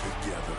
together.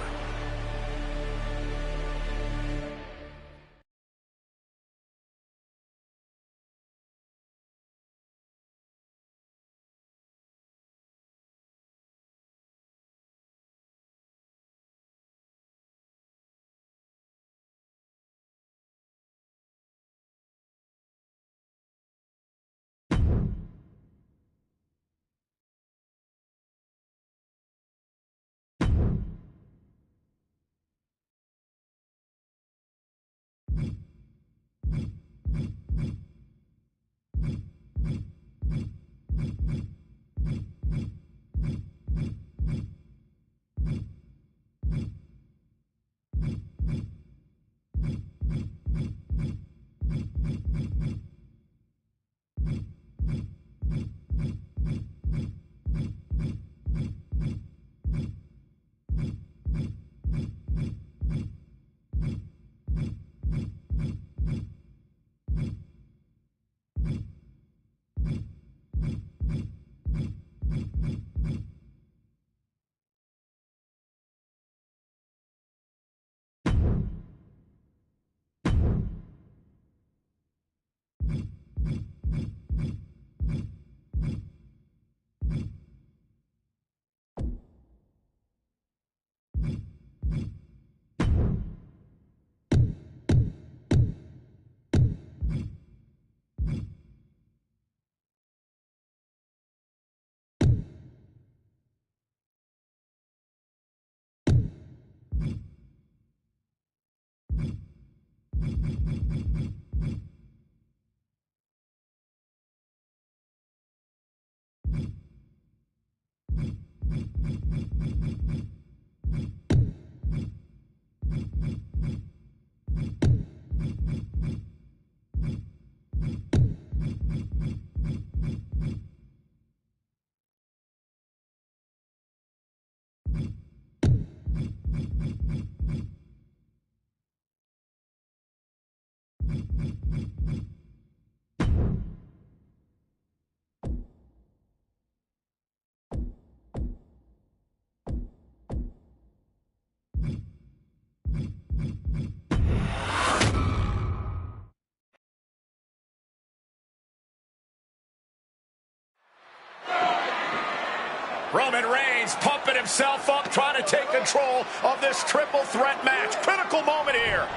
Roman Reigns pumping himself up, trying to take control of this triple threat match. Critical moment here.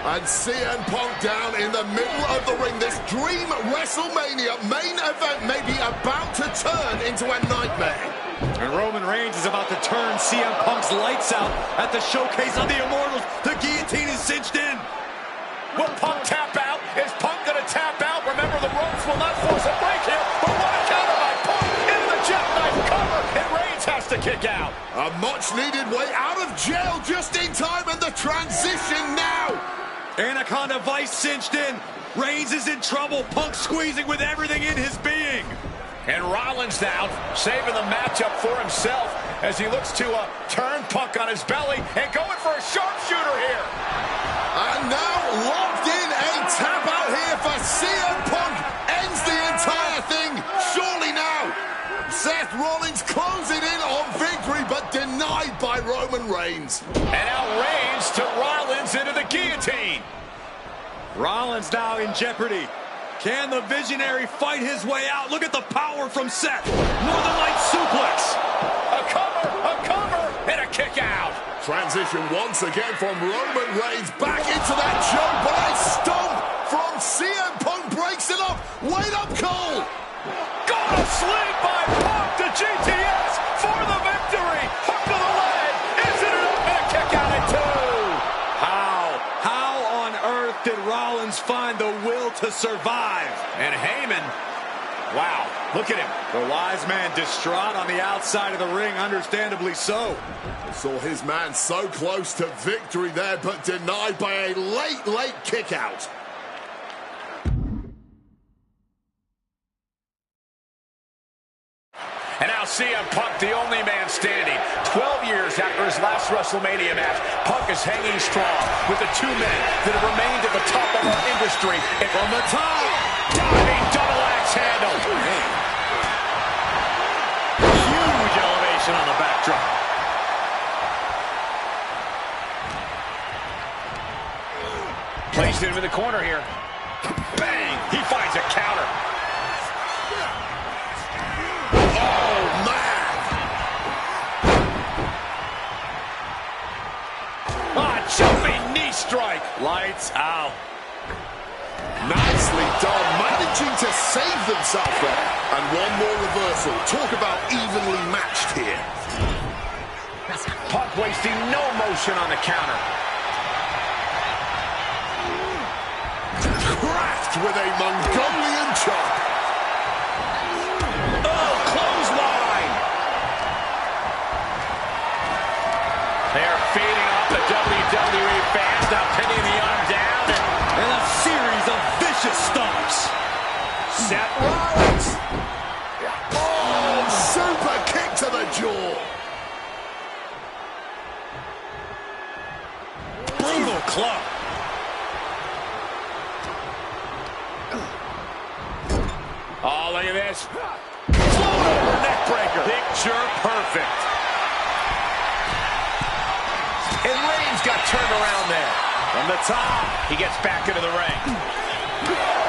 And CM Punk down in the middle of the ring. This dream WrestleMania main event may be about to turn into a nightmare. And Roman Reigns is about to turn CM Punk's lights out at the showcase of the Immortals. The guillotine is cinched in. Will Punk tap out? Is Punk going to tap out? Remember, the ropes will not force a break here. But what a counter by Punk into the jackknife cover. And Reigns has to kick out. A much-needed way out of jail just in time, and the transition now. Anaconda Vice cinched in. Reigns is in trouble. Punk squeezing with everything in his being. And Rollins now saving the matchup for himself as he looks to turn Punk on his belly and going for a sharpshooter here. And now locked in, a tap out here for CM Punk. Ends the entire thing, surely now. Seth Rollins closing in on victory, but denied by Roman Reigns. And now Reigns to Rollins into the guillotine. Rollins now in jeopardy. Can the Visionary fight his way out? Look at the power from Seth. Northern Lights suplex. A cover, and a kick out. Transition once again from Roman Reigns back into that choke, but a stomp from CM Punk breaks it up. Wait up, Cole. Got a sling by Punk to GTS for the victory. Hook to the leg. Isn't it up? And a kick out at two. How on earth did Rollins find the will to survive? And Heyman, wow, look at him. The wise man distraught on the outside of the ring, understandably so. Saw his man so close to victory there, but denied by a late kick out. And now CM Punk, the only man standing. 12 years after his last WrestleMania match, Punk is hanging strong with the two men that have remained at the top of our industry. And from the top, diving double axe handle. Huge elevation on the backdrop. Placed him in the corner here. Bang! He finds a counter. Oh, man! Jumping knee strike. Lights out. Nicely done, managing to save themselves there. And one more reversal. Talk about evenly matched here. Punk wasting no motion on the counter. Cracked with a Mongolian chop. Oh, clothesline. They're feeding off the WWE fans, now pinning the arm down, and a series of vicious stomps. Seth Rollins. Oh, super kick to the jaw. Brutal club. Oh, look at this. Float over neck breaker. Picture perfect. And Reigns got turned around there. From the top, he gets back into the ring.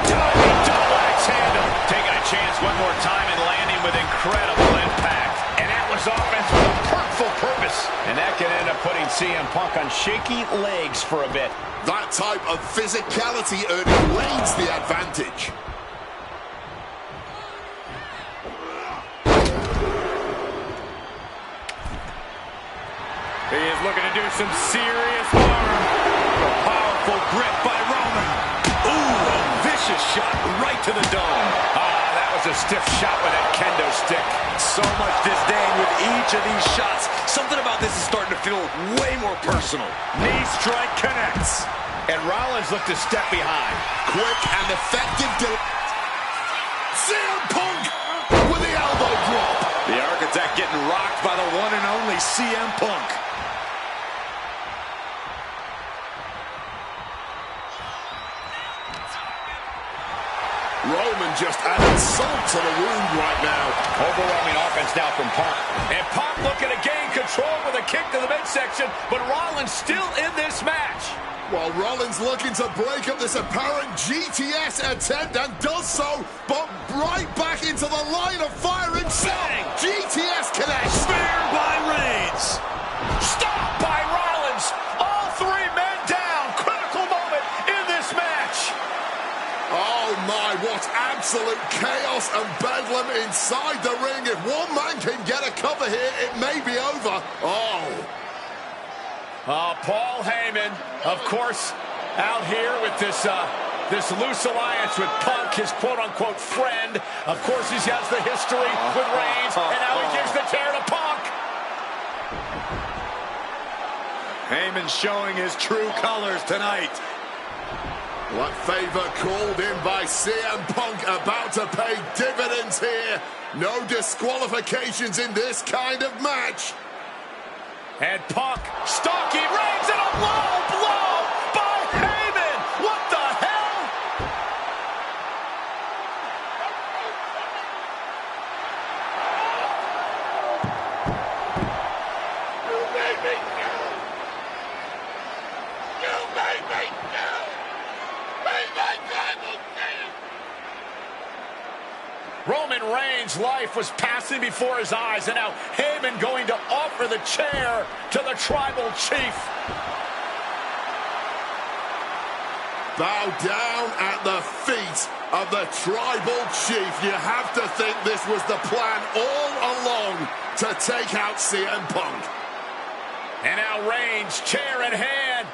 Diving double axe handle. Taking a chance one more time and landing with incredible impact. And that was offense with a hurtful purpose. And that can end up putting CM Punk on shaky legs for a bit. That type of physicality earning Reigns the advantage. He is looking to do some serious harm. A powerful grip by Roman. Ooh, a vicious shot right to the dome. Ah, that was a stiff shot with that kendo stick. So much disdain with each of these shots. Something about this is starting to feel way more personal. Knee strike connects. And Rollins looked to step behind. Quick and effective. CM Punk with the elbow drop. The Architect getting rocked by the one and only CM Punk. Roman just added salt to the wound right now. Overwhelming offense now from Punk. And Punk looking to gain control with a kick to the midsection, but Rollins still in this match. While Rollins looking to break up this apparent GTS attempt and does so, but right back into the line of fire himself. GTS connects. Spear by Reigns. Stop by Rollins. All three men down. Critical moment in this match. Oh my, what absolute chaos and bedlam inside the ring. If one man can get a cover here, it may be over. Paul Heyman, of course, out here with this loose alliance with Punk, his quote-unquote friend. Of course, he has the history with Reigns, and now he gives the tear to Punk. Heyman showing his true colors tonight. What favor called in by CM Punk about to pay dividends here. No disqualifications in this kind of match. And Punk stalking Reigns and a low blow by Heyman. What the hell? You made me go. You made me go. Made my tribal champ. Roman Reigns' life was passing before his eyes, and now Heyman going to offer the chair to the tribal chief. Bow down at the feet of the tribal chief. You have to think this was the plan all along to take out CM Punk. And now Reigns, chair in hand.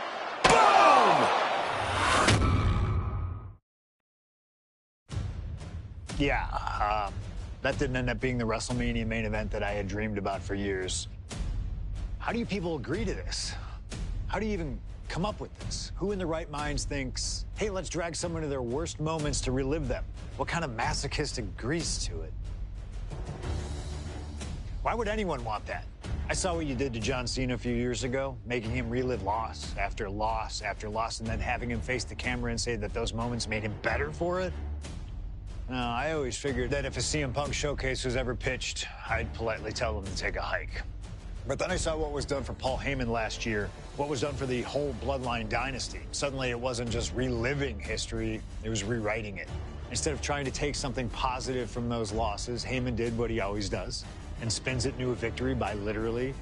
Boom! Yeah, that didn't end up being the WrestleMania main event that I had dreamed about for years. How do you people agree to this? How do you even come up with this? Who in their right minds thinks, hey, let's drag someone to their worst moments to relive them? What kind of masochistic agrees to it? Why would anyone want that? I saw what you did to John Cena a few years ago, making him relive loss after loss after loss, and then having him face the camera and say that those moments made him better for it. No, I always figured that if a CM Punk showcase was ever pitched, I'd politely tell them to take a hike. But then I saw what was done for Paul Heyman last year, what was done for the whole Bloodline dynasty. Suddenly it wasn't just reliving history, it was rewriting it. Instead of trying to take something positive from those losses, Heyman did what he always does and spins it into a victory by literally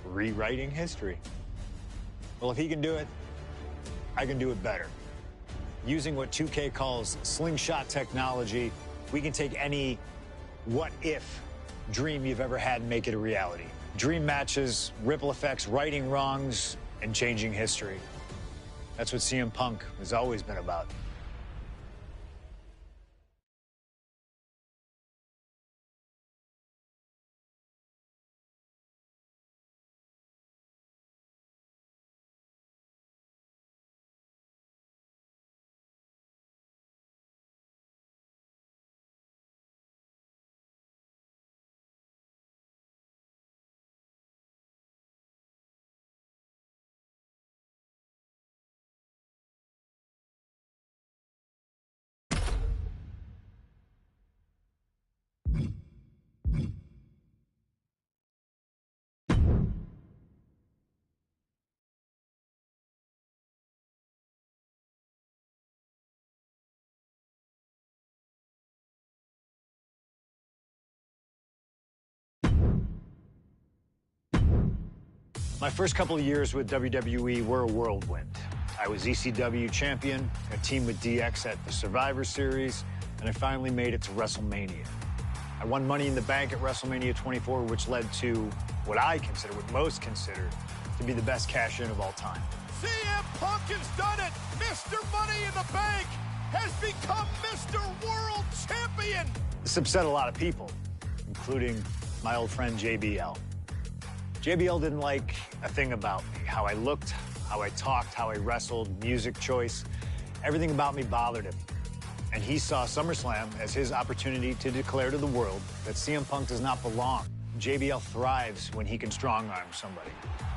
rewriting history. Well, if he can do it, I can do it better. Using what 2K calls slingshot technology, we can take any what-if dream you've ever had and make it a reality. Dream matches, ripple effects, righting wrongs, and changing history. That's what CM Punk has always been about. My first couple of years with WWE were a whirlwind. I was ECW champion, a team with DX at the Survivor Series, and I finally made it to WrestleMania. I won Money in the Bank at WrestleMania 24, which led to what I consider, what most consider, to be the best cash-in of all time. CM Punk has done it! Mr. Money in the Bank has become Mr. World Champion! This upset a lot of people, including my old friend JBL. JBL didn't like a thing about me, how I looked, how I talked, how I wrestled, music choice. Everything about me bothered him. And he saw SummerSlam as his opportunity to declare to the world that CM Punk does not belong. JBL thrives when he can strong-arm somebody,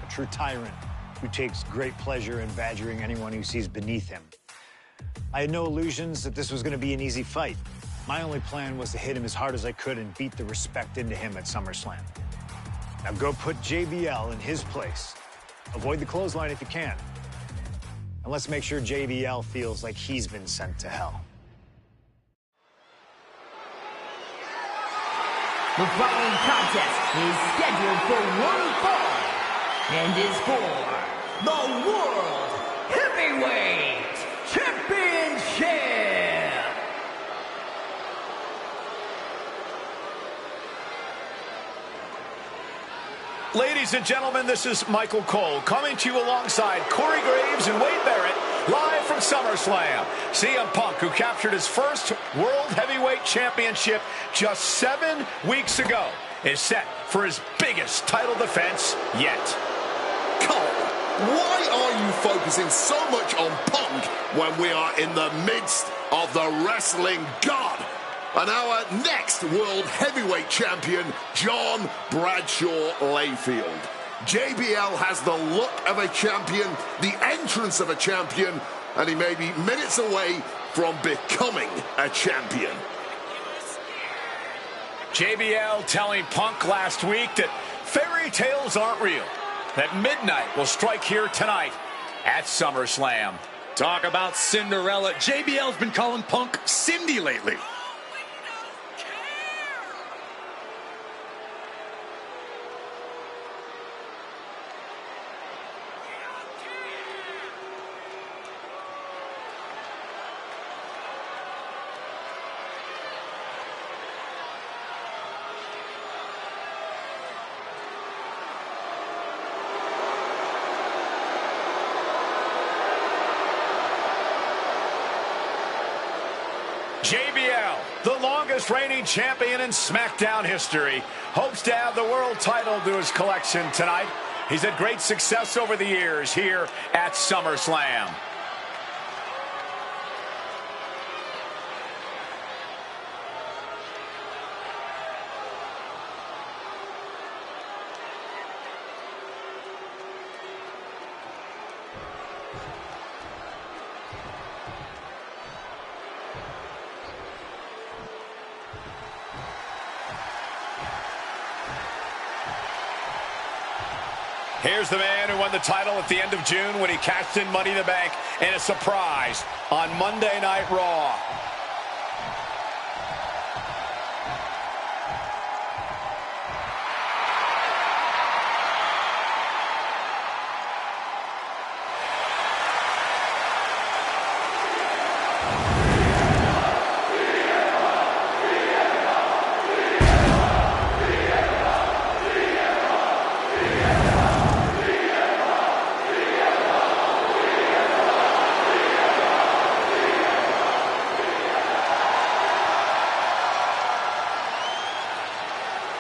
a true tyrant who takes great pleasure in badgering anyone who sees beneath him. I had no illusions that this was going to be an easy fight. My only plan was to hit him as hard as I could and beat the respect into him at SummerSlam. Now go put JBL in his place. Avoid the clothesline if you can. And let's make sure JBL feels like he's been sent to hell. The following contest is scheduled for one fall and is for the World Heavyweight Championship. Ladies and gentlemen, this is Michael Cole coming to you alongside Corey Graves and Wade Barrett, live from SummerSlam. CM Punk, who captured his first World Heavyweight Championship just 7 weeks ago, is set for his biggest title defense yet. Cole, why are you focusing so much on Punk when we are in the midst of the wrestling god? And our next World Heavyweight Champion, John Bradshaw Layfield. JBL has the look of a champion, the entrance of a champion, and he may be minutes away from becoming a champion. JBL telling Punk last week that fairy tales aren't real, that midnight will strike here tonight at SummerSlam. Talk about Cinderella. JBL's been calling Punk Cindy lately. JBL, the longest reigning champion in SmackDown history, hopes to add the world title to his collection tonight. He's had great success over the years here at SummerSlam. Here's the man who won the title at the end of June when he cashed in Money in the Bank in a surprise on Monday Night Raw.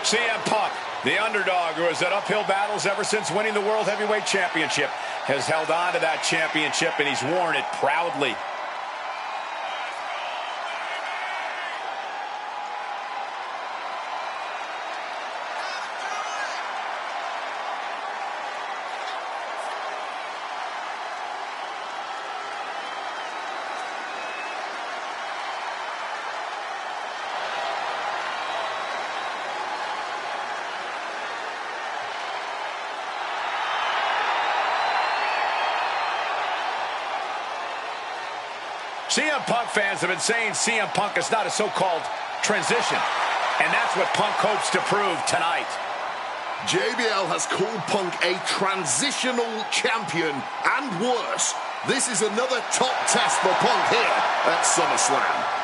CM Punk, the underdog who has had uphill battles ever since winning the World Heavyweight Championship, has held on to that championship, and he's worn it proudly. CM Punk fans have been saying CM Punk is not a so-called transition, and that's what Punk hopes to prove tonight. JBL has called Punk a transitional champion, and worse. This is another top test for Punk here at SummerSlam.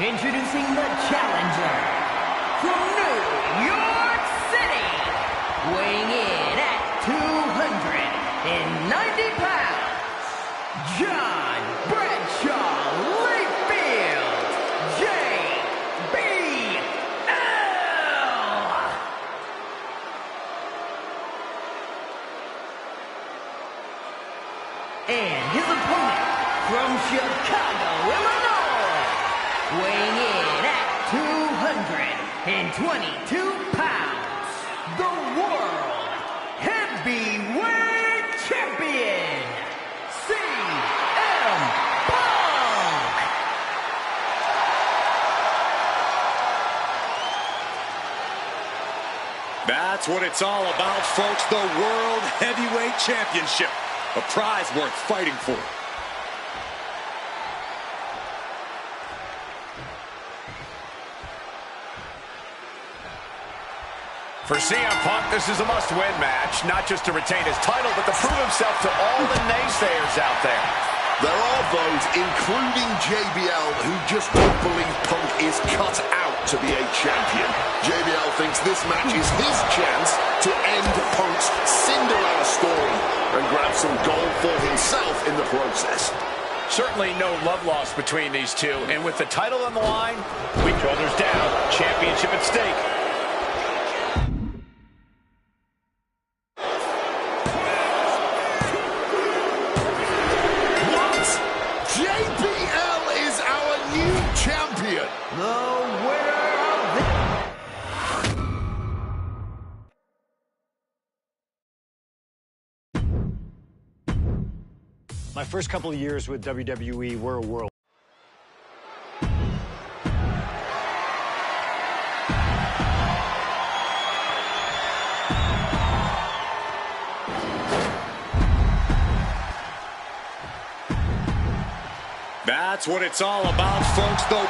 Introducing the challenger from New York City, weighing in at 290 pounds, John Bradshaw Layfield, JBL. And his opponent from Chicago, Illinois, weighing in at 222 pounds, the World Heavyweight Champion, CM Punk! That's what it's all about, folks. The World Heavyweight Championship. A prize worth fighting for. For CM Punk, this is a must-win match, not just to retain his title, but to prove himself to all the naysayers out there. There are those, including JBL, who just don't believe Punk is cut out to be a champion. JBL thinks this match is his chance to end Punk's Cinderella story and grab some gold for himself in the process. Certainly no love lost between these two, and with the title on the line, weak shoulders down, championship at stake. My first couple of years with WWE were a whirl. That's what it's all about, folks, though.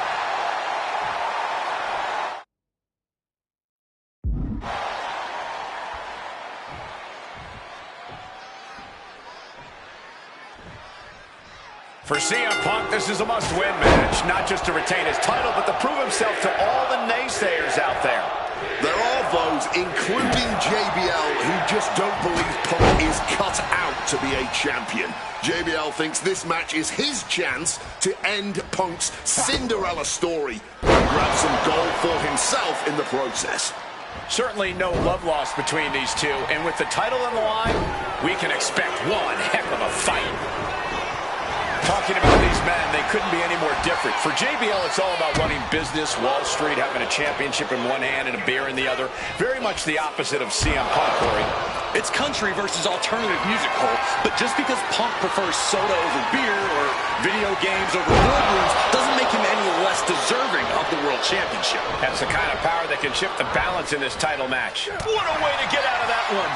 For CM Punk, this is a must-win match, not just to retain his title, but to prove himself to all the naysayers out there. There are those, including JBL, who just don't believe Punk is cut out to be a champion. JBL thinks this match is his chance to end Punk's Cinderella story and grab some gold for himself in the process. Certainly no love lost between these two, and with the title on the line, we can expect one heck of a fight. Talking about these men, they couldn't be any more different. For JBL, it's all about running business, Wall Street, having a championship in one hand and a beer in the other. Very much the opposite of CM Punk, Corey. It's country versus alternative music, Cole. But just because Punk prefers soda over beer or video games over boardrooms doesn't make him any less deserving of the World Championship. That's the kind of power that can shift the balance in this title match. What a way to get out of that one.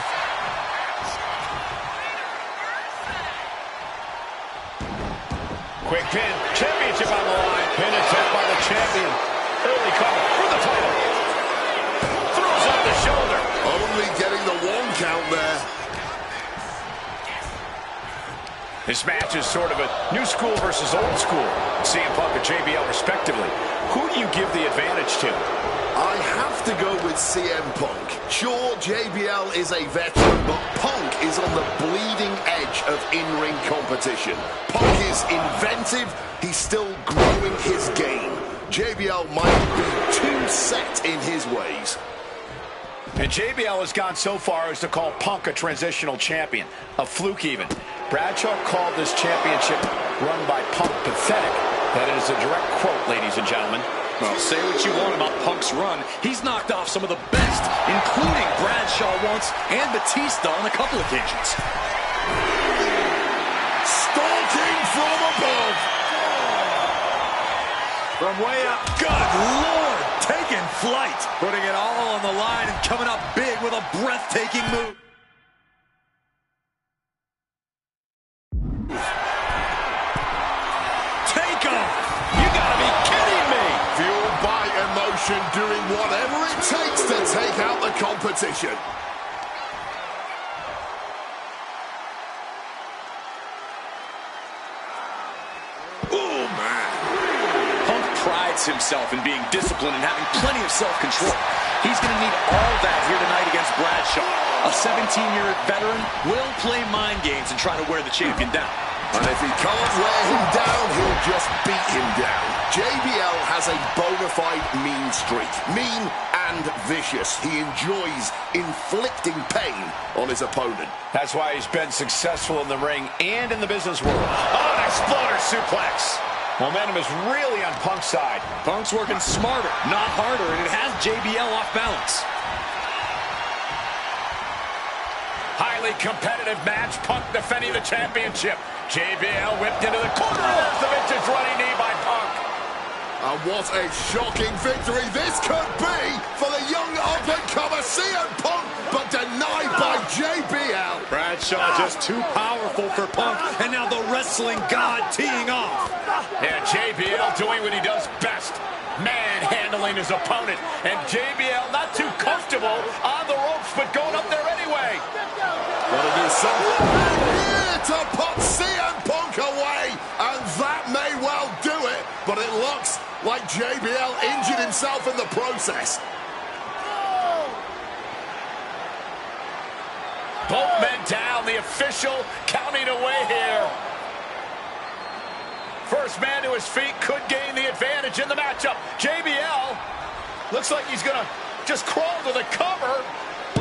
Quick pin, championship on the line. Pin attempt by the champion. Early cover for the title. Throws up the shoulder. Only getting the one count there. This match is sort of a new school versus old school. CM Punk and JBL respectively. Who do you give the advantage to? I have to go with CM Punk. Sure, JBL is a veteran, but Punk is on the bleeding edge of in-ring competition. Punk is inventive. He's still growing his game. JBL might be too set in his ways. And JBL has gone so far as to call Punk a transitional champion. A fluke even. Bradshaw called this championship run by Punk pathetic. That is a direct quote, ladies and gentlemen. Well, say what you want about Punk's run. He's knocked off some of the best, including Bradshaw once and Batista on a couple occasions. Stalking from above. From way up. Good Lord, taking flight. Putting it all on the line and coming up big with a breathtaking move. Take off. You gotta be kidding me. Fueled by emotion, doing whatever it takes to take out the competition. Oh, man. Punk prides himself in being disciplined and having plenty of self-control. He's going to need all that here tonight against Bradshaw. A 17-year veteran will play mind games and try to wear the champion down. And if he can't wear him down, he'll just beat him down. JBL has a bona fide mean streak. Mean and vicious. He enjoys inflicting pain on his opponent. That's why he's been successful in the ring and in the business world. Oh, an exploder suplex. Momentum is really on Punk's side. Punk's working smarter, not harder, and it has JBL off balance. Highly competitive match. Punk defending the championship. JBL whipped into the corner. There's the vintage running knee by Punk. And what a shocking victory this could be for the young up-and-comer CM Punk, but denied by JBL. Bradshaw just too powerful for Punk, and now the wrestling god teeing off. Yeah, JBL doing what he does best. Manhandling his opponent. And JBL not too comfortable on the ropes, but going up there anyway. Gotta do something here to put CM Punk away, and that may well do it, but it looks like JBL injured himself in the process. Both men down, the official counting away here. First man to his feet could gain the advantage in the matchup. JBL looks like he's gonna just crawl to the cover.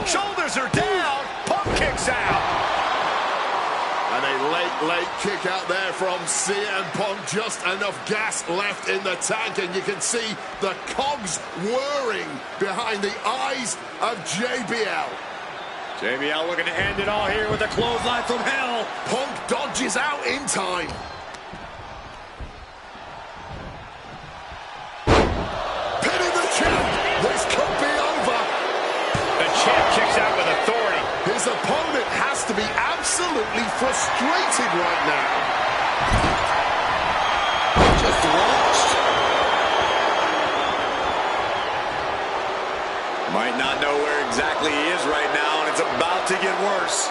Shoulders are down. Punk kicks out. And a late kick out there from CM Punk. Just enough gas left in the tank, and you can see the cogs whirring behind the eyes of JBL. JBL looking to end it all here with a clothesline from hell. Punk dodges out in time. Pinning the champ. This could be over. The champ kicks out with authority. His opponent has to be absolutely frustrated right now. Just launched. Might not know where exactly he is right now, and it's about to get worse.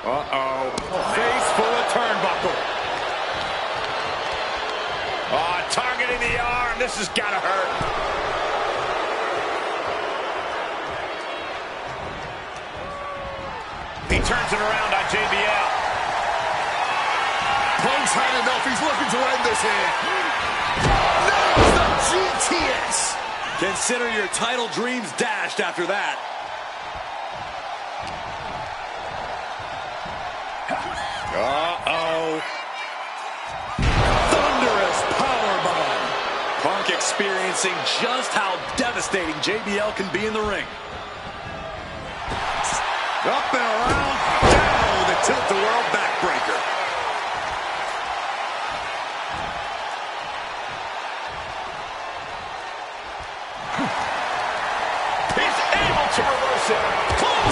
Uh-oh. Face full of turnbuckle. Oh, targeting the arm. This has got to hurt. He turns it around on JBL. Punk's had enough. He's looking to end this here. Nails the GTS. Consider your title dreams dashed after that. Uh-oh. Thunderous powerbomb. Punk experiencing just how devastating JBL can be in the ring. Up and around. Down, the tilt-the-world backbreaker. He's able to reverse it. Close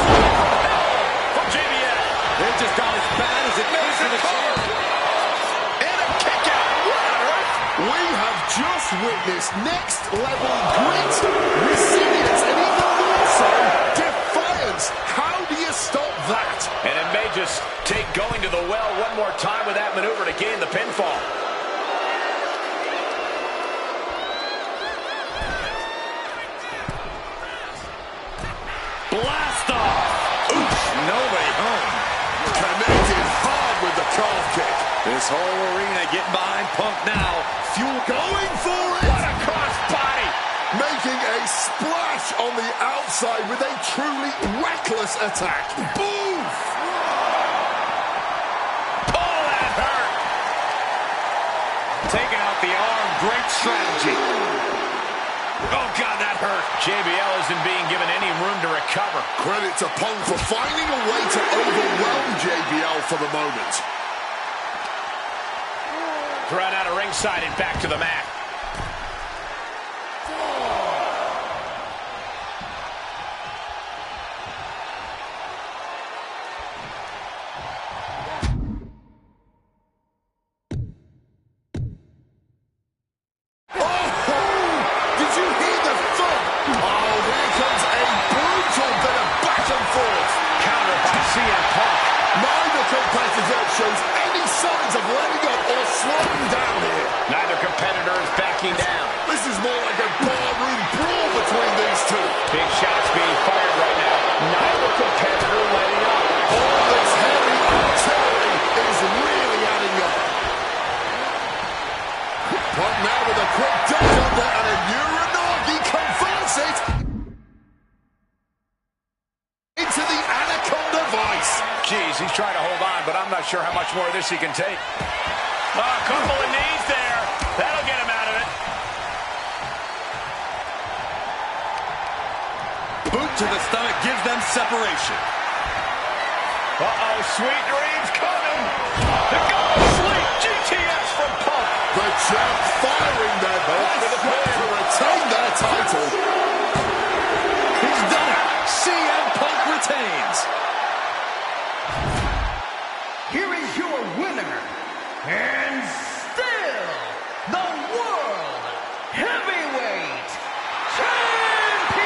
from JBL. It just got as bad as it makes for the champ. And a kick out. What on earth? We have just witnessed next-level grit, resilience, and even more so, defiance. How do you stop that? And it may just take going to the well one more time with that maneuver to gain the pinfall. Blast off. Oof, no way home. Connected hard with the calf kick. This whole arena getting behind Punk now. Fuel going for it. What a cross body. Making a splash on the outside with a truly reckless attack. Boom! Oh, that hurt. Taking out the arm. Great strategy. Oh, God, that hurt. JBL isn't being given any room to recover. Credit to Punk for finding a way to overwhelm JBL for the moment. Thrown out of ringside and back to the mat. Shows any signs of letting up or slowing down here. Neither competitor is backing down. This is more like a barroom brawl between these two. Big shots being fired right now. Neither competitor letting up. All this heavy artillery is really adding up. Punk now with a quick duck under and a Uranagi converts it into the Anaconda Vice. Jeez, he's trying to hold on, but I'm not sure how much more of this he can take. Oh, a couple of knees there. That'll get him out of it. Boot to the stomach gives them separation. Uh-oh, sweet dreams coming. The goal sleep GTS from Punk. The champ firing their best to retain their title. He's done it. CM Punk retains. Here is your winner, and still the World Heavyweight Champion,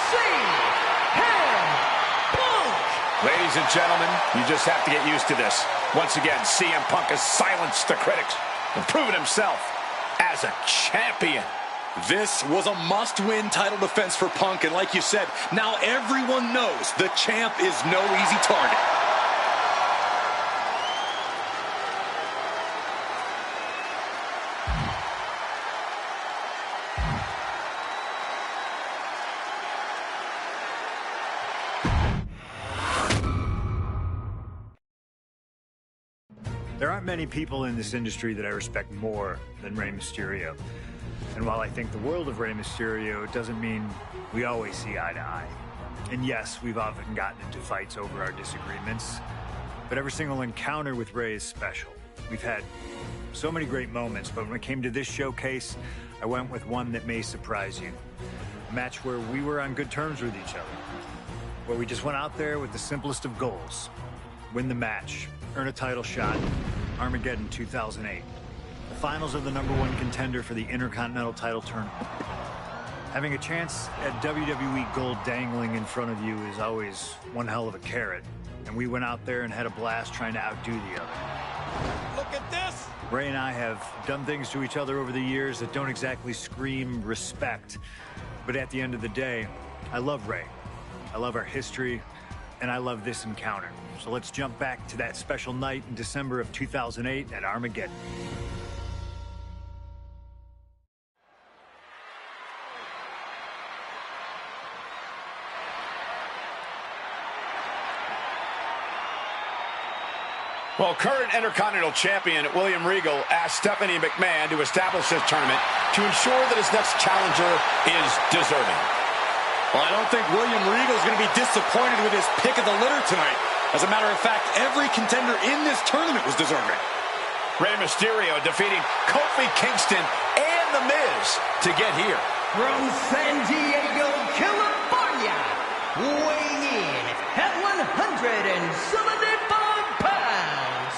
CM Punk. Ladies and gentlemen, you just have to get used to this. Once again, CM Punk has silenced the critics and proven himself as a champion. This was a must-win title defense for Punk, and like you said, now everyone knows the champ is no easy target. There aren't many people in this industry that I respect more than Rey Mysterio. And while I think the world of Rey Mysterio, it doesn't mean we always see eye to eye. And yes, we've often gotten into fights over our disagreements, but every single encounter with Rey is special. We've had so many great moments, but when it came to this showcase, I went with one that may surprise you. A match where we were on good terms with each other, where we just went out there with the simplest of goals. Win the match, earn a title shot, Armageddon 2008. The finals of the #1 contender for the Intercontinental title tournament. Having a chance at WWE gold dangling in front of you is always one hell of a carrot. And we went out there and had a blast trying to outdo the other. Look at this. Rey and I have done things to each other over the years that don't exactly scream respect. But at the end of the day, I love Rey. I love our history, and I love this encounter. So let's jump back to that special night in December of 2008 at Armageddon. Well, current Intercontinental Champion William Regal asked Stephanie McMahon to establish this tournament to ensure that his next challenger is deserving. Well, I don't think William Regal is going to be disappointed with his pick of the litter tonight. As a matter of fact, every contender in this tournament was deserving. Rey Mysterio defeating Kofi Kingston and The Miz to get here. From San Diego, California, weighing in at 175 pounds,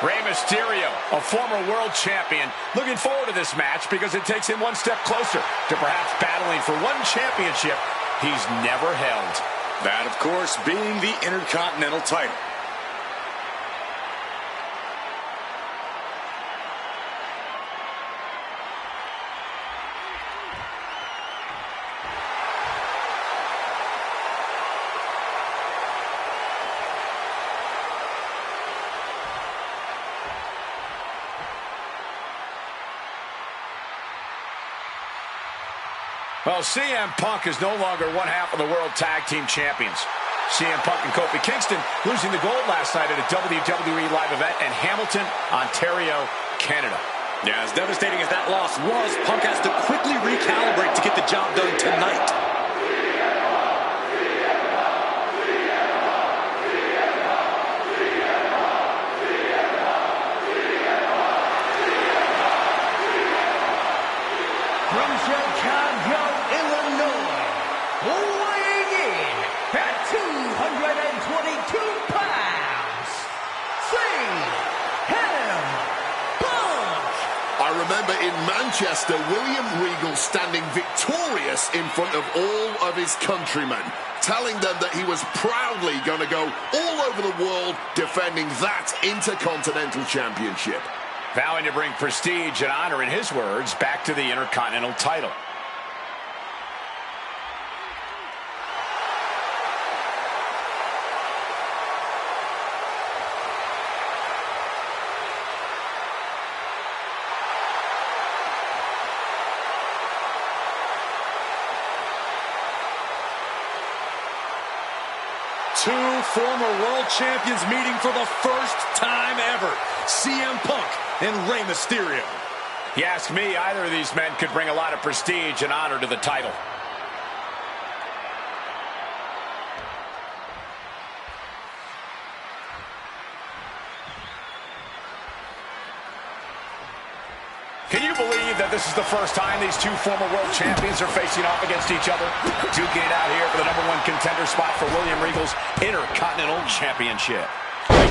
Rey Mysterio, a former world champion, looking forward to this match because it takes him one step closer to perhaps battling for one championship he's never held. That, of course, being the Intercontinental title. Well, CM Punk is no longer one half of the World Tag Team Champions. CM Punk and Kofi Kingston losing the gold last night at a WWE live event in Hamilton, Ontario, Canada. Yeah, as devastating as that loss was, Punk has to quickly recalibrate to get the job done tonight. From Chicago, Illinois, weighing in at 222 pounds, CM Punk. I remember in Manchester, William Regal standing victorious in front of all of his countrymen, telling them that he was proudly going to go all over the world defending that Intercontinental Championship. Vowing to bring prestige and honor, in his words, back to the Intercontinental title. Two former world champions meeting for the first time ever. CM Punk and Rey Mysterio. You ask me, either of these men could bring a lot of prestige and honor to the title. Can you believe that this is the first time these two former world champions are facing off against each other? Duking it out here for the #1 contender spot for William Regal's Intercontinental Championship.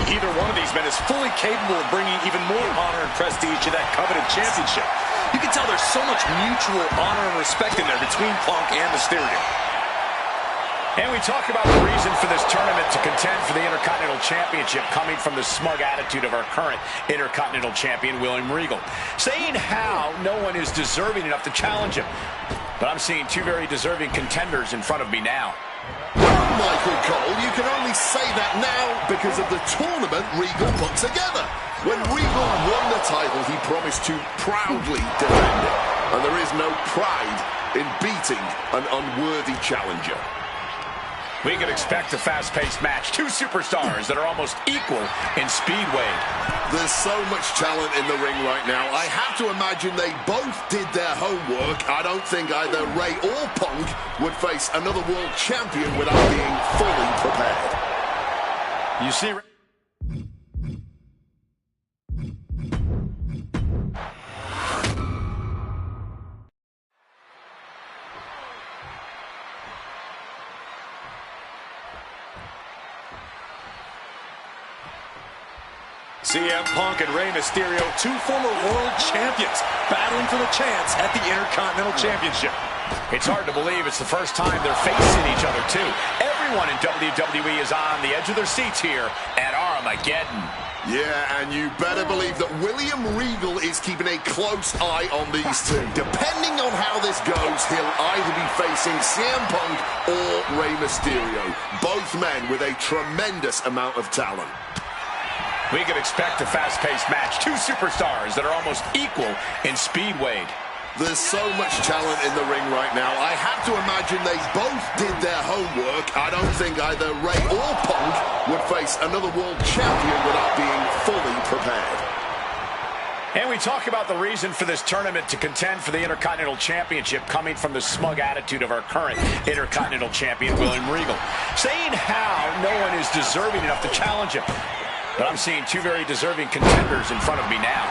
Either one of these men is fully capable of bringing even more honor and prestige to that coveted championship. You can tell there's so much mutual honor and respect in there between Punk and Mysterio. And we talk about the reason for this tournament to contend for the Intercontinental Championship coming from the smug attitude of our current Intercontinental Champion, William Regal, saying how no one is deserving enough to challenge him. But I'm seeing two very deserving contenders in front of me now. Well, Michael Cole, you can only say that now because of the tournament Regal put together. When Regal won the title, he promised to proudly defend it. And there is no pride in beating an unworthy challenger. We can expect a fast-paced match. Two superstars that are almost equal in speed weight. There's so much talent in the ring right now. I have to imagine they both did their homework. I don't think either Rey or Punk would face another world champion without being fully prepared. You see... CM Punk and Rey Mysterio, two former world champions, battling for the chance at the Intercontinental Championship. It's hard to believe it's the first time they're facing each other, too. Everyone in WWE is on the edge of their seats here at Armageddon. Yeah, and you better believe that William Regal is keeping a close eye on these two. Depending on how this goes, he'll either be facing CM Punk or Rey Mysterio. Both men with a tremendous amount of talent. We could expect a fast-paced match. Two superstars that are almost equal in speed weight. There's so much talent in the ring right now. I have to imagine they both did their homework. I don't think either Ray or Punk would face another world champion without being fully prepared. And we talk about the reason for this tournament to contend for the Intercontinental Championship coming from the smug attitude of our current Intercontinental Champion, William Regal. Saying how no one is deserving enough to challenge him. But I'm seeing two very deserving contenders in front of me now.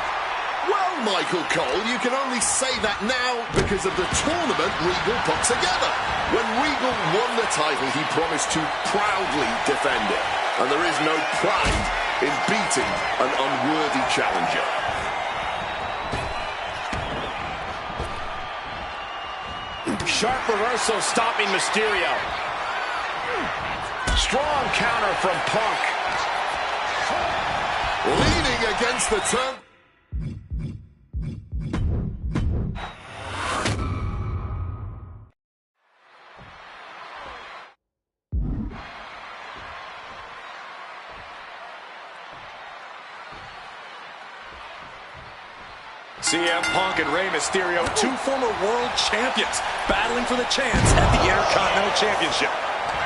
Well, Michael Cole, you can only say that now because of the tournament Regal put together. When Regal won the title, he promised to proudly defend it. And there is no pride in beating an unworthy challenger. Sharp reversal stopping Mysterio. Strong counter from Punk. Leaning against the turn. CM Punk and Rey Mysterio, two former world champions, battling for the chance at the Intercontinental Championship.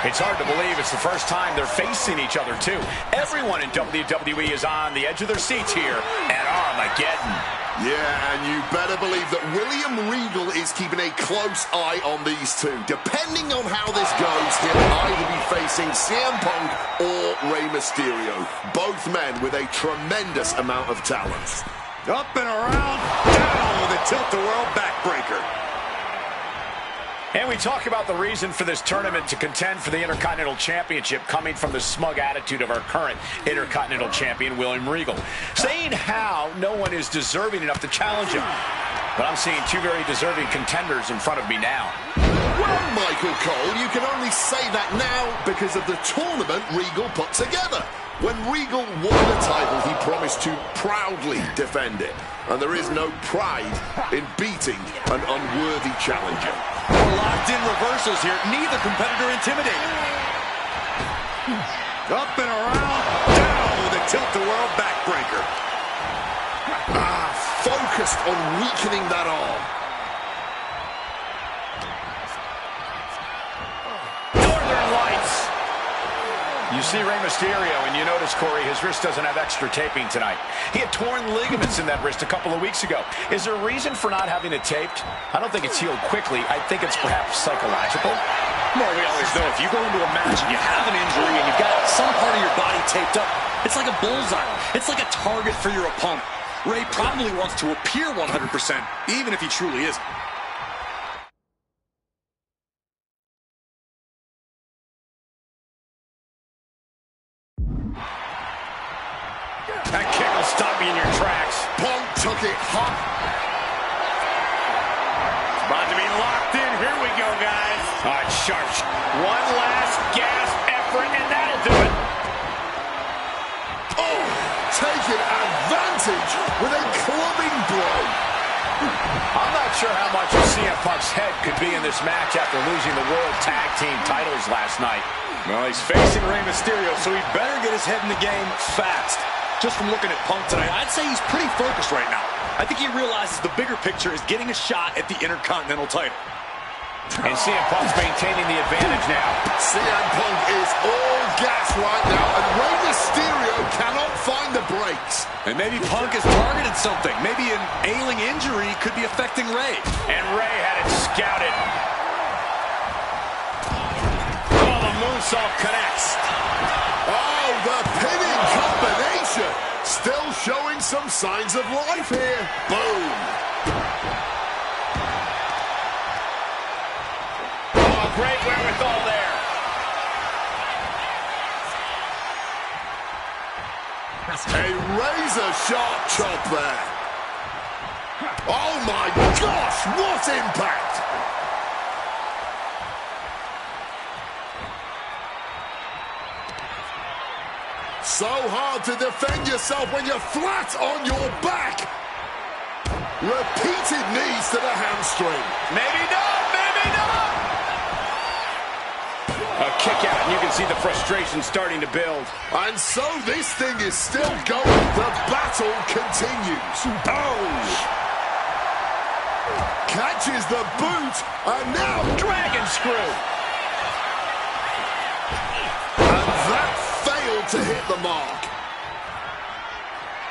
It's hard to believe it's the first time they're facing each other, too. Everyone in WWE is on the edge of their seats here at Armageddon. Yeah, and you better believe that William Regal is keeping a close eye on these two. Depending on how this goes, he'll either be facing CM Punk or Rey Mysterio. Both men with a tremendous amount of talent. Up and around, down with a tilt-the-world backbreaker. And we talk about the reason for this tournament to contend for the Intercontinental Championship coming from the smug attitude of our current Intercontinental Champion, William Regal. Saying how no one is deserving enough to challenge him. But I'm seeing two very deserving contenders in front of me now. Well, Michael Cole, you can only say that now because of the tournament Regal put together. When Regal won the title, he promised to proudly defend it. And there is no pride in beating an unworthy challenger. Locked in reversals here, neither competitor intimidated. Up and around, down with a tilt-the-world backbreaker. Focused on weakening that arm. Northern Lights. You see Rey Mysterio, and you notice, Corey, his wrist doesn't have extra taping tonight. He had torn ligaments in that wrist a couple of weeks ago. Is there a reason for not having it taped? I don't think it's healed quickly. I think it's perhaps psychological. Well, we always know if you go into a match and you have an injury and you've got some part of your body taped up, it's like a bullseye. It's like a target for your opponent. Rey probably wants to appear 100%, even if he truly isn't. That kick will stop you in your tracks. Punk took it hot. It's about to be locked in. Here we go, guys. All right, sharp. One last gasp effort, and that'll do it. Oh, taking advantage with a clubbing blow. I'm not sure how much of CM Punk's head could be in this match after losing the World Tag Team titles last night. Well, he's facing Rey Mysterio, so he better get his head in the game fast. Just from looking at Punk tonight, I'd say he's pretty focused right now. I think he realizes the bigger picture is getting a shot at the Intercontinental title. And CM Punk's maintaining the advantage now. CM Punk is all gas right now, and Rey Mysterio cannot find the brakes. And maybe Punk has targeted something. Maybe an ailing injury could be affecting Rey. And Rey had it scouted. Oh, the moonsault connects. Oh, the pinning combination. Still showing some signs of life here. Boom. Oh, great wherewithal there. A razor-sharp chop there. Oh, my gosh, what impact. So hard to defend yourself when you're flat on your back. Repeated knees to the hamstring. Maybe not, maybe not. A kick out, and you can see the frustration starting to build. And so this thing is still going. The battle continues. Oh! catches the boot, and now Dragon screw. And that failed to hit the mark.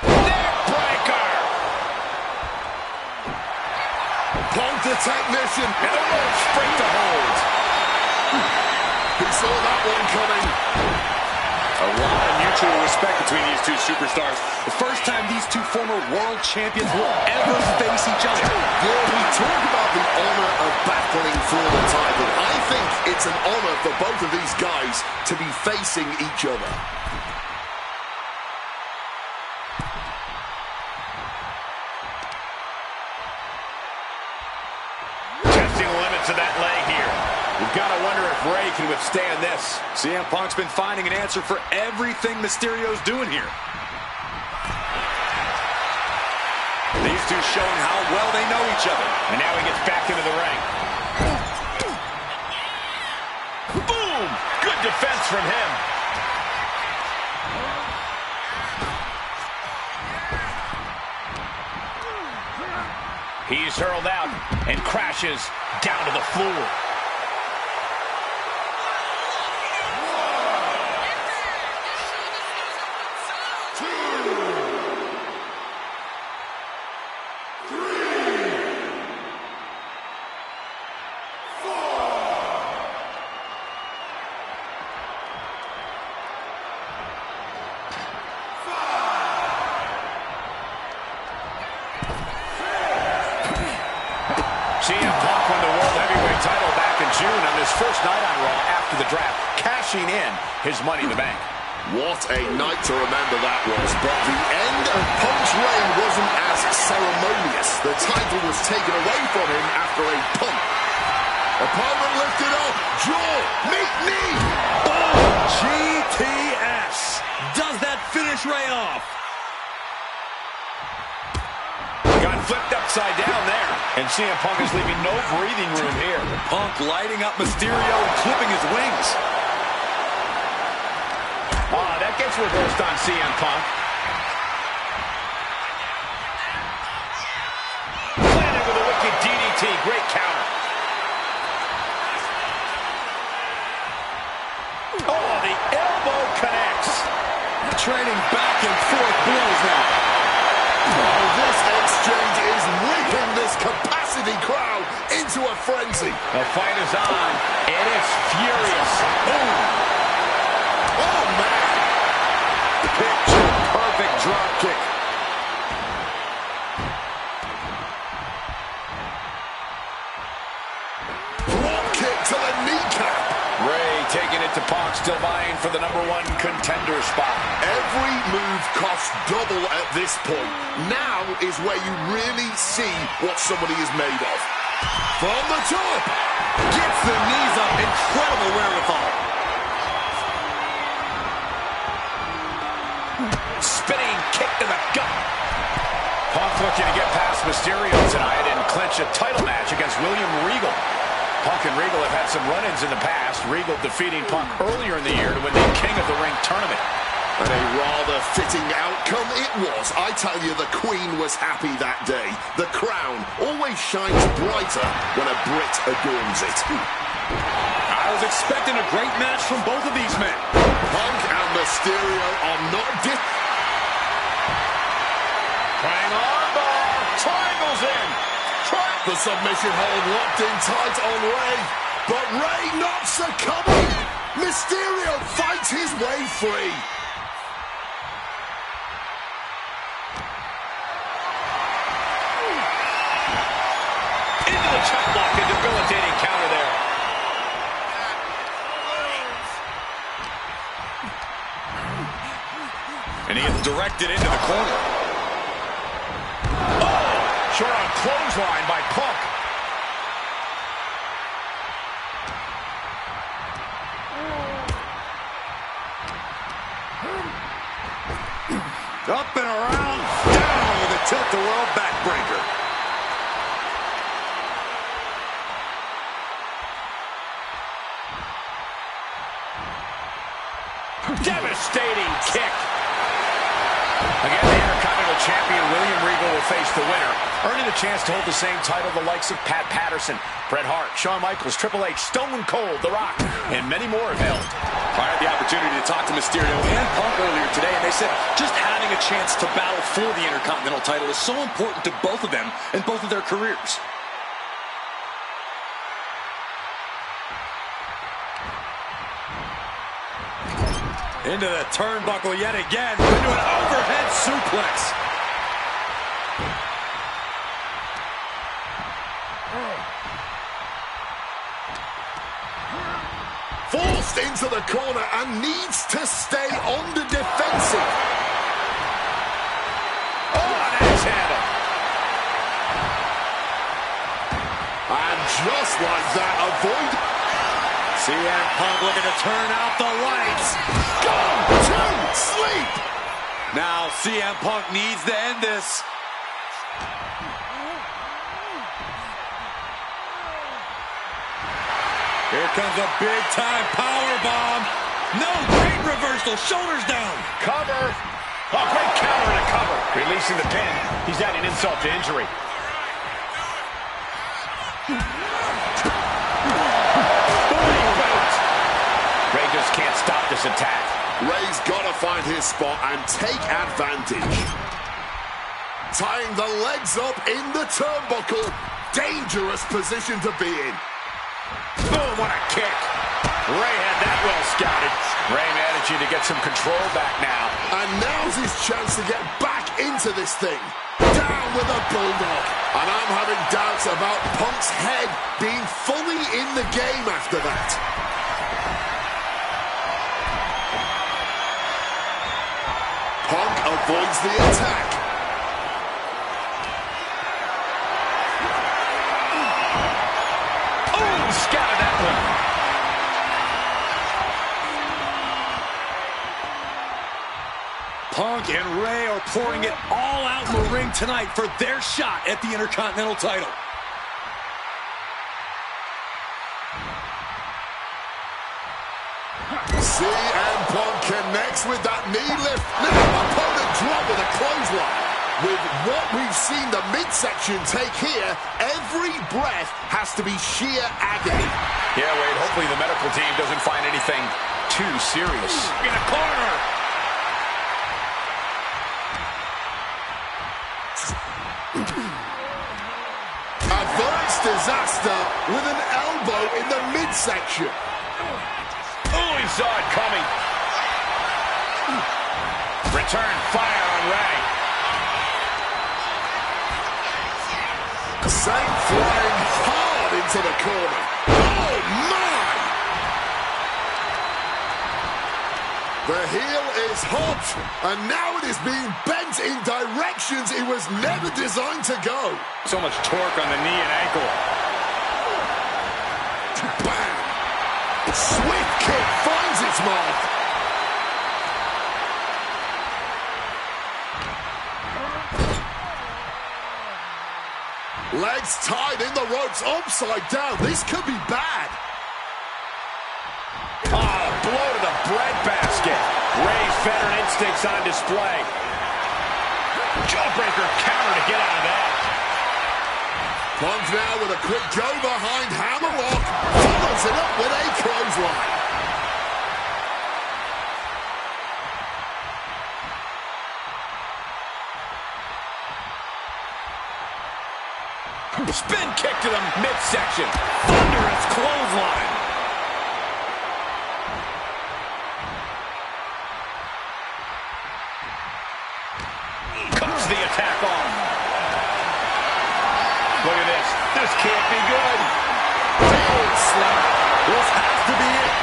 Neck breaker. Punk the technician. And a rope straight to hold. He saw that one coming. A lot of mutual respect between these two superstars. The first time these two former world champions will ever face each other. Yeah, we talk about the honor of battling for the title. I think it's an honor for both of these guys to be facing each other. Testing the limits of that leg here. You've got to wonder if Ray can withstand this. CM Punk's been finding an answer for everything Mysterio's doing here. These two showing how well they know each other. And now he gets back into the ring. Boom! Good defense from him. He's hurled out and crashes down to the floor. CM Punk won the World Heavyweight title back in June on his first night on Raw after the draft, cashing in his Money in the Bank. What a night to remember that was. But the end of Punk's reign wasn't as ceremonious. The title was taken away from him after a punt. Opponent lifted up. Jaw, meet knee. Oh, GTS. Does that finish Ray off? Got flipped upside down there. And CM Punk is leaving no breathing room here. Punk lighting up Mysterio and clipping his wings. That gets reversed on CM Punk. Planted with a wicked DDT. Great counter. Oh, the elbow connects. Trading back and forth blows now. Oh, this exchange is whipping this capacity crowd into a frenzy. The fight is on, and it's furious. Boom. Oh, man. Picture-perfect drop kick. Drop kick to the kneecap. Ray taking it to Punk, still vying for the #1 contender spot. Every move costs double at this point. Now is where you really see what somebody is made of. From the top. Gets the knees up. Incredible wherewithal. Spinning kick to the gut. Punk looking to get past Mysterio tonight and clinch a title match against William Regal. Punk and Regal have had some run-ins in the past. Regal defeating Punk earlier in the year to win the King of the Ring tournament. And a rather fitting outcome it was. I tell you, the Queen was happy that day. The crown always shines brighter when a Brit adorns it. I was expecting a great match from both of these men. Punk and Mysterio are not Triangle armbar. Triangles in. The submission hold locked in tight on Ray. But Ray not succumbing. Mysterio fights his way free. Into the chop block, a debilitating counter there. And he is directed into the corner. Short on clothesline by Punk. Up and around, down with a tilt-the-world backbreaker. Devastating kick. Again, the Intercontinental the champion, William Regal, will face the winner, earning the chance to hold the same title the likes of Pat Patterson, Bret Hart, Shawn Michaels, Triple H, Stone Cold, The Rock, and many more have held. I had the opportunity to talk to Mysterio and Punk earlier today, and they said just having a chance to battle for the Intercontinental title is so important to both of them and both of their careers. Into the turnbuckle yet again, into an overhead suplex. Forced into the corner and needs to stay on the defensive. Oh, an axe handle. And just like that, avoid... CM Punk looking to turn out the lights. Go to sleep! Now CM Punk needs to end this. Here comes a big-time powerbomb. No, great reversal. Shoulders down. Cover. Oh, great counter and a cover. Releasing the pin. He's adding insult to injury. Ray just can't stop this attack. Ray's got to find his spot and take advantage. Tying the legs up in the turnbuckle. Dangerous position to be in. Boom, what a kick. Ray had that well scouted. Ray managing to get some control back now. And now's his chance to get back into this thing. Down with a bulldog. And I'm having doubts about Punk's head being fully in the game after that. Punk avoids the attack. Oh, scattered that one. Punk and Ray are pouring it all out in the ring tonight for their shot at the Intercontinental title. CM Punk connects with that knee lift. Now opponent drop with a clothesline. With what we've seen the midsection take here, every breath has to be sheer agony. Yeah, Wade, hopefully the medical team doesn't find anything too serious. In a corner. Averts disaster with an elbow in the midsection. Oh, he saw it coming. Return fire on Ray. Saint flying hard into the corner. Oh, my! The heel is hot, and now it is being bent in directions it was never designed to go. So much torque on the knee and ankle. Bam! Swift kick finds its mark. Legs tied in the ropes upside down. This could be bad. Oh, blow to the breadbasket. Ray's veteran instincts on display. Jawbreaker counter to get out of that. Punk now with a quick go behind hammerlock. Follows it up with a clothesline. Spin kick to the midsection. Thunderous clothesline. Cuts the attack off. Look at this. This can't be good. Big slap. This has to be it.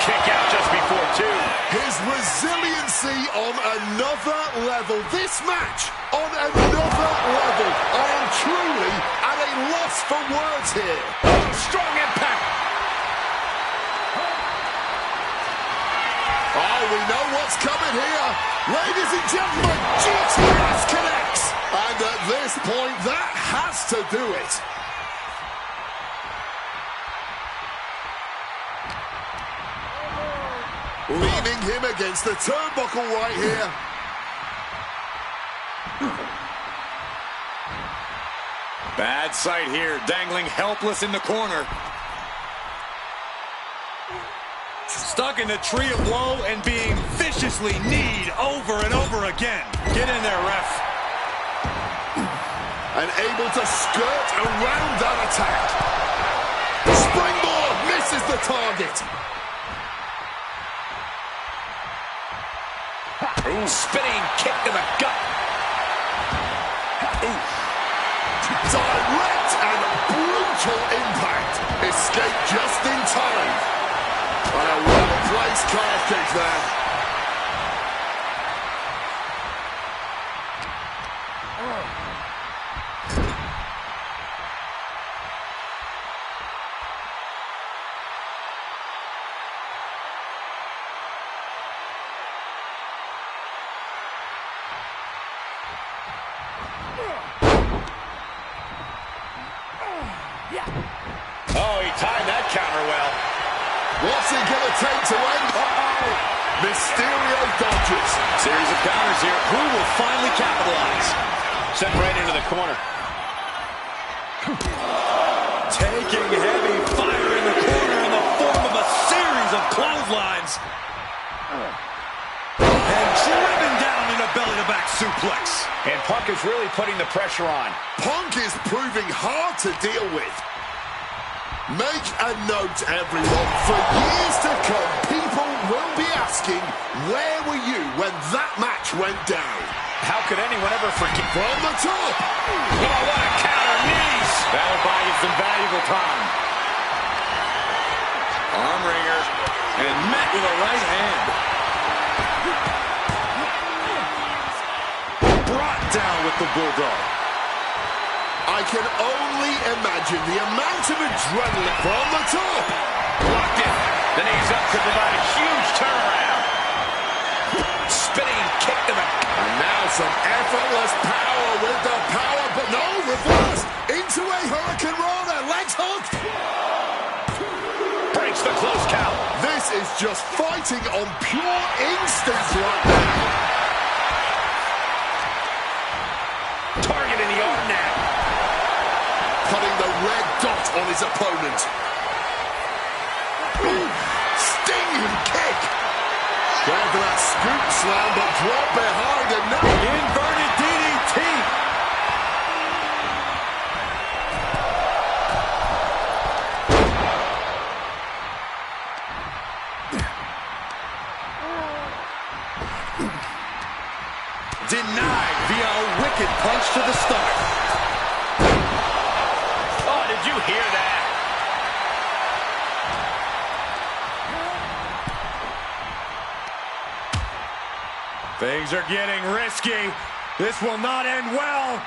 Kick out just before two. His resiliency on another level. This match on another level. I am truly at a loss for words here. Oh, strong impact. Oh, we know what's coming here. Ladies and gentlemen, GTS connects. And at this point, that has to do it. Leaning him against the turnbuckle right here. Bad sight here, dangling helpless in the corner. Stuck in the tree of woe and being viciously kneed over and over again. Get in there, ref. And able to skirt around that attack. Springboard misses the target. Ooh, spinning kick to the gut. Ooh. Direct and brutal impact. Escape just in time. And a well-placed calf kick there. Oh, he timed that counter well. What's it going to take to end? Mysterio dodges. Series of counters here. Who will finally capitalize? Sent right into the corner. Taking heavy fire in the corner in the form of a series of clotheslines. And driven down in a belly-to-back suplex. And Punk is really putting the pressure on. Punk is proving hard to deal with. Make a note, everyone. For years to come, people will be asking, where were you when that match went down? How could anyone ever forget? From the top. Oh, what a counter, knees. That'll buy you some valuable time. Arm wringer. And met with a right hand. Brought down with the bulldog. I can only imagine the amount of adrenaline from the top. Blocked it. The knees up could provide a huge turnaround. Spinning kick to the... And now some effortless power with the power, but no, reverse. Into a Hurricane Rana, legs hooked. Breaks the close count. This is just fighting on pure instinct right now. Target in the arm now. Putting the red dot on his opponent. Stinging kick. Going for that scoop slam, but drop behind and now Inverted DDT. Denied via a wicked punch to the stomach. Oh, did you hear that? Things are getting risky. This will not end well.